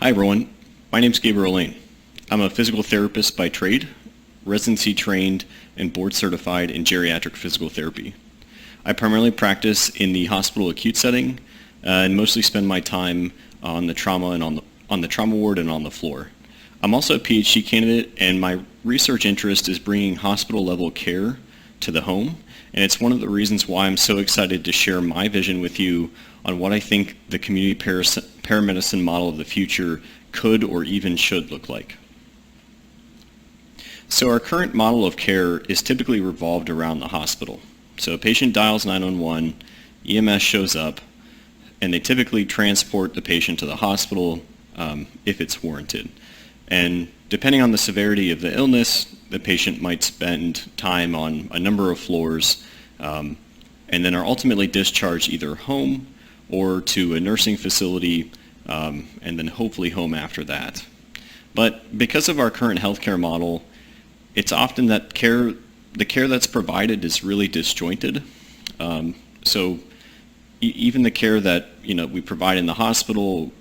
Hi everyone, my name is Gabriel Lane. I'm a physical therapist by trade, residency trained and board certified in geriatric physical therapy. I primarily practice in the hospital acute setting and mostly spend my time on the trauma and on the trauma ward and on the floor. I'm also a PhD candidate, and my research interest is bringing hospital level care to the home, and it's one of the reasons why I'm so excited to share my vision with you on what I think the community paramedicine model of the future could or even should look like. So our current model of care is typically revolved around the hospital. So a patient dials 911, EMS shows up, and they typically transport the patient to the hospital if it's warranted. And depending on the severity of the illness, the patient might spend time on a number of floors and then are ultimately discharged either home or to a nursing facility and then hopefully home after that. But because of our current healthcare model, it's often that the care that's provided is really disjointed. So even the care that we provide in the hospital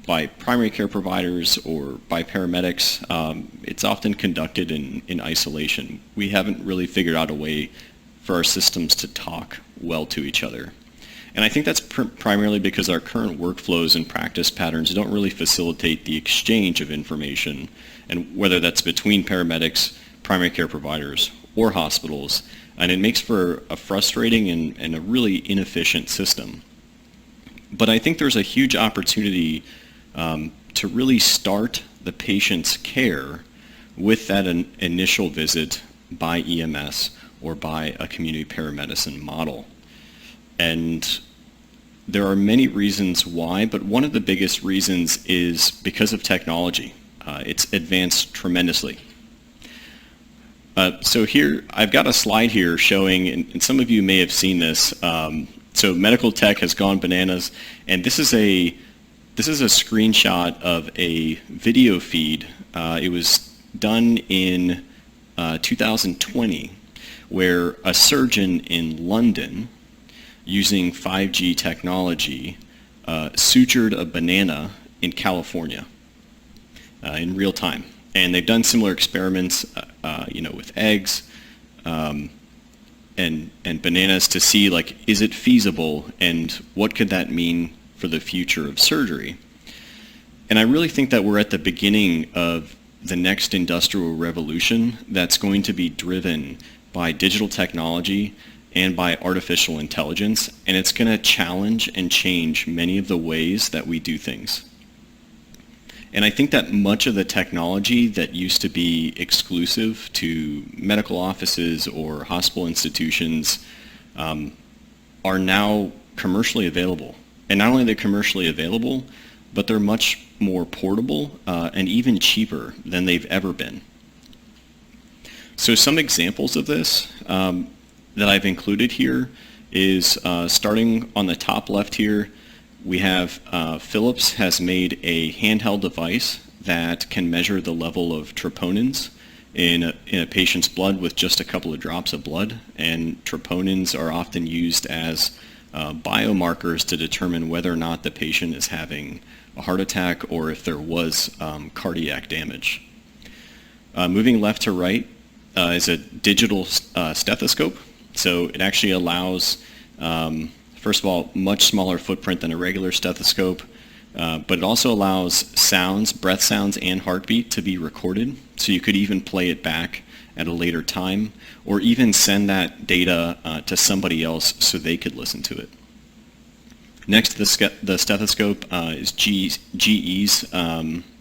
by primary care providers or by paramedics, it's often conducted in isolation. We haven't really figured out a way for our systems to talk well to each other. And I think that's primarily because our current workflows and practice patterns don't really facilitate the exchange of information, and whether that's between paramedics, primary care providers, or hospitals, and it makes for a frustrating and a really inefficient system. But I think there's a huge opportunity to really start the patient's care with that initial visit by EMS or by a community paramedicine model. And there are many reasons why, but one of the biggest reasons is because of technology. It's advanced tremendously. So here, I've got a slide here showing, and some of you may have seen this, so medical tech has gone bananas, and this is a screenshot of a video feed. It was done in 2020, where a surgeon in London, using 5G technology, sutured a banana in California in real time. And they've done similar experiments, with eggs and bananas to see, is it feasible and what could that mean for the future of surgery. And I really think that we're at the beginning of the next industrial revolution that's going to be driven by digital technology and by artificial intelligence, and it's going to challenge and change many of the ways that we do things. And I think that much of the technology that used to be exclusive to medical offices or hospital institutions are now commercially available. And not only are they commercially available, but they're much more portable and even cheaper than they've ever been. So some examples of this that I've included here is starting on the top left here, we have Philips has made a handheld device that can measure the level of troponins in a patient's blood with just a couple of drops of blood. And troponins are often used as biomarkers to determine whether or not the patient is having a heart attack or if there was cardiac damage. Moving left to right is a digital stethoscope. So it actually allows, first of all, much smaller footprint than a regular stethoscope, but it also allows sounds, breath sounds, and heartbeat to be recorded. So you could even play it back at a later time, or even send that data to somebody else so they could listen to it. Next to the stethoscope is GE's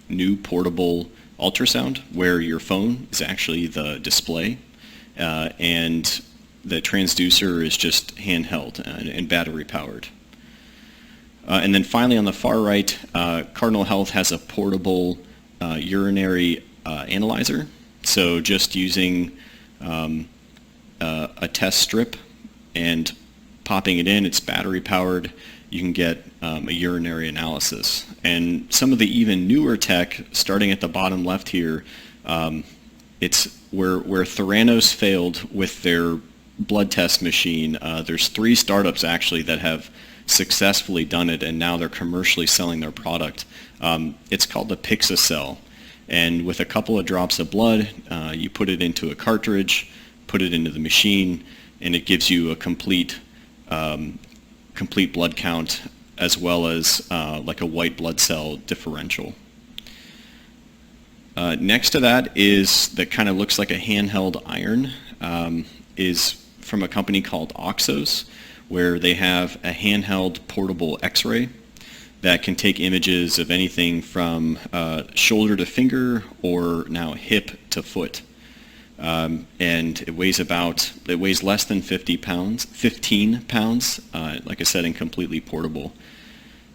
new portable ultrasound, where your phone is actually the display, and the transducer is just handheld and battery powered. And then finally on the far right, Cardinal Health has a portable urinary analyzer. So just using a test strip and popping it in, it's battery powered, you can get a urinary analysis. And some of the even newer tech, starting at the bottom left here, it's where Theranos failed with their blood test machine. There's 3 startups actually that have successfully done it, and now they're commercially selling their product. It's called the Pixacell. And with a couple of drops of blood, you put it into a cartridge, put it into the machine, and it gives you a complete blood count, as well as like a white blood cell differential. Next to that is that kind of looks like a handheld iron, is from a company called Oxos, where they have a handheld portable x-ray that can take images of anything from shoulder to finger, or now hip to foot. And it weighs less than 15 pounds, like I said, and completely portable.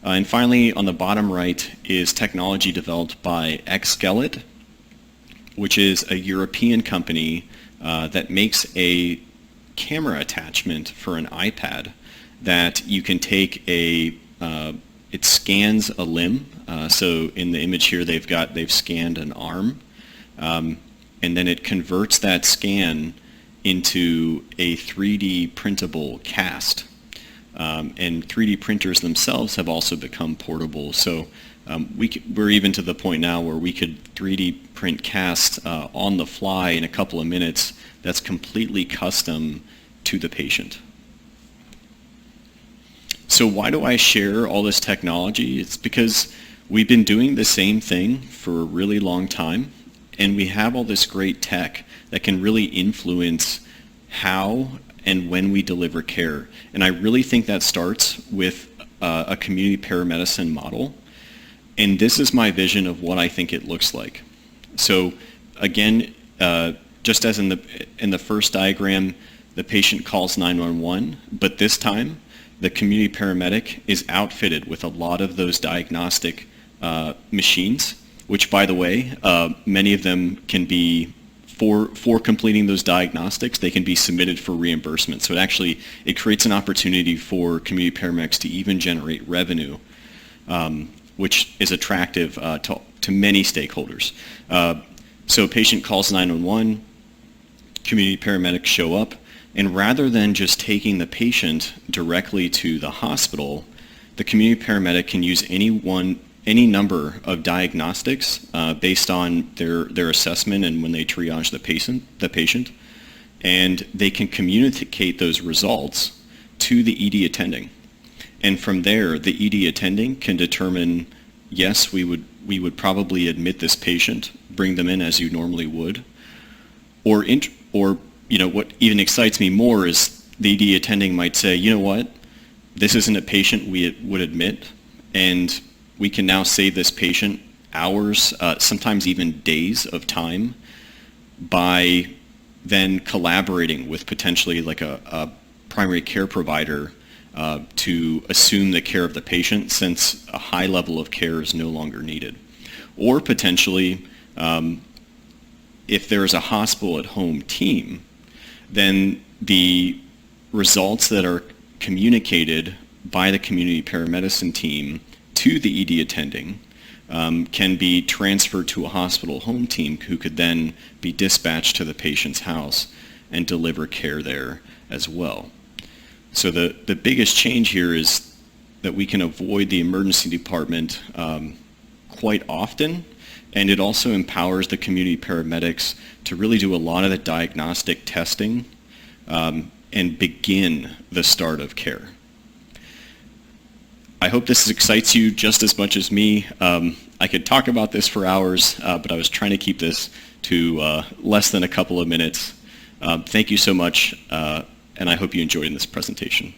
And finally, on the bottom right is technology developed by Xskelet, which is a European company that makes a camera attachment for an iPad that you can take it scans a limb. So in the image here, they've scanned an arm, and then it converts that scan into a 3D printable cast. And 3D printers themselves have also become portable. So we're even to the point now where we could 3D print casts on the fly in a couple of minutes that's completely custom to the patient. So why do I share all this technology? It's because we've been doing the same thing for a really long time, and we have all this great tech that can really influence how and when we deliver care. And I really think that starts with a community paramedicine model. And this is my vision of what I think it looks like. So again, just as in the first diagram, the patient calls 911, but this time the community paramedic is outfitted with a lot of those diagnostic machines, which, by the way, many of them can be, for completing those diagnostics, they can be submitted for reimbursement. So it creates an opportunity for community paramedics to even generate revenue, which is attractive to many stakeholders. So a patient calls 911, community paramedics show up, and rather than just taking the patient directly to the hospital, the community paramedic can use any number of diagnostics based on their assessment and when they triage the patient, and they can communicate those results to the ED attending. And from there, the ED attending can determine, yes, we would probably admit this patient, bring them in as you normally would, or what even excites me more is the ED attending might say, you know what, this isn't a patient we would admit, and we can now save this patient hours, sometimes even days of time, by then collaborating with potentially like a primary care provider to assume the care of the patient, since a high level of care is no longer needed. Or potentially, if there is a hospital at home team, then the results that are communicated by the community paramedicine team to the ED attending can be transferred to a hospital home team, who could then be dispatched to the patient's house and deliver care there as well. So the biggest change here is that we can avoid the emergency department quite often, and it also empowers the community paramedics to really do a lot of the diagnostic testing and begin the start of care. I hope this excites you just as much as me. I could talk about this for hours, but I was trying to keep this to less than a couple of minutes. Thank you so much, and I hope you enjoyed this presentation.